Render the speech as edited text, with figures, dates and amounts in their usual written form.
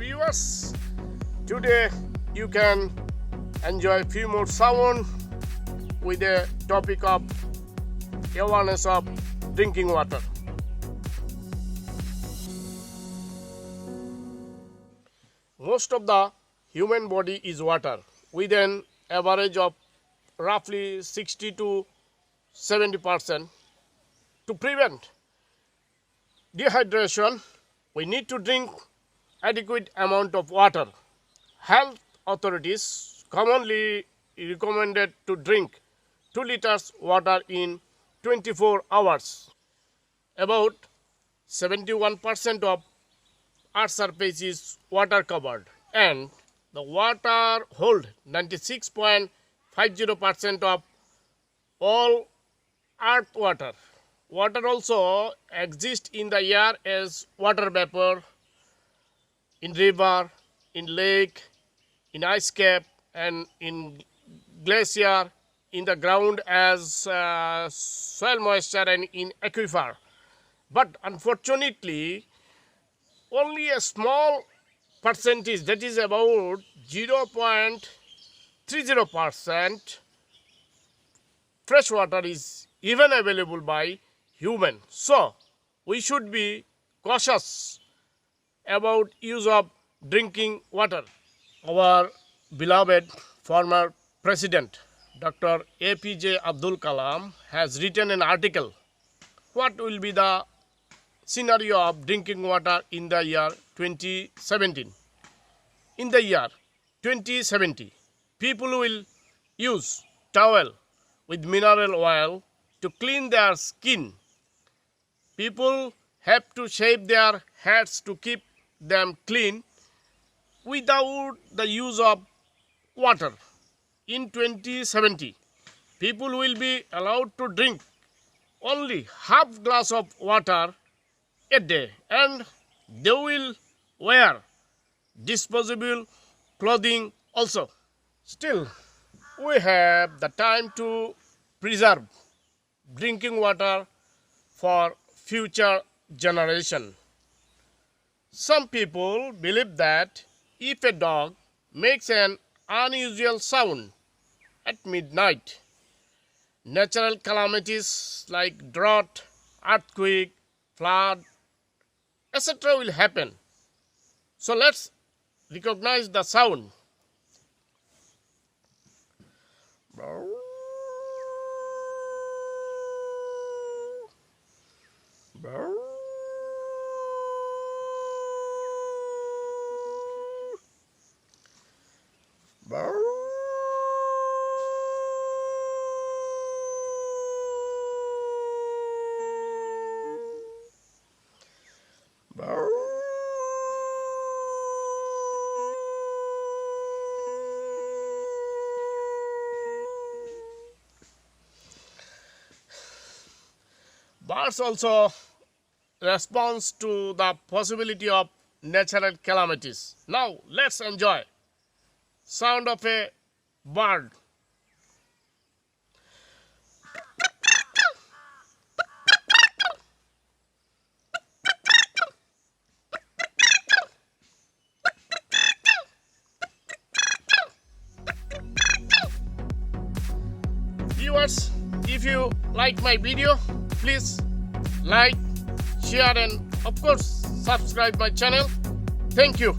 viewers, today you can enjoy a few more sound with the topic of awareness of drinking water. Most of the human body is water with an average of roughly 60 to 70%. To prevent dehydration, we need to drink adequate amount of water. Health authorities commonly recommended to drink 2 liters water in 24 hours. About 71% of Earth's surface is water covered, and the water hold 96.50% of all Earth water. Water also exists in the air as water vapor, in river, in lake, in ice cap, and in glacier, in the ground as soil moisture, and in aquifer. But unfortunately, only a small percentage, that is about 0.30%, fresh water is even available by human. So we should be cautious about use of drinking water. Our beloved former president Dr. APJ Abdul Kalam has written an article, what will be the scenario of drinking water in the year 2017. In the year 2070, people will use towel with mineral oil to clean their skin. People have to shave their heads to keep them clean without the use of water. In 2070, people will be allowed to drink only half glass of water a day, and they will wear disposable clothing also. Still, we have the time to preserve drinking water for future generation. Some people believe that if a dog makes an unusual sound at midnight, natural calamities like drought, earthquake, flood, etc. will happen. So let's recognize the sound. Birds also respond to the possibility of natural calamities. Now let's enjoy sound of a bird. Viewers, if you like my video, please like, share, and of course subscribe my channel. Thank you.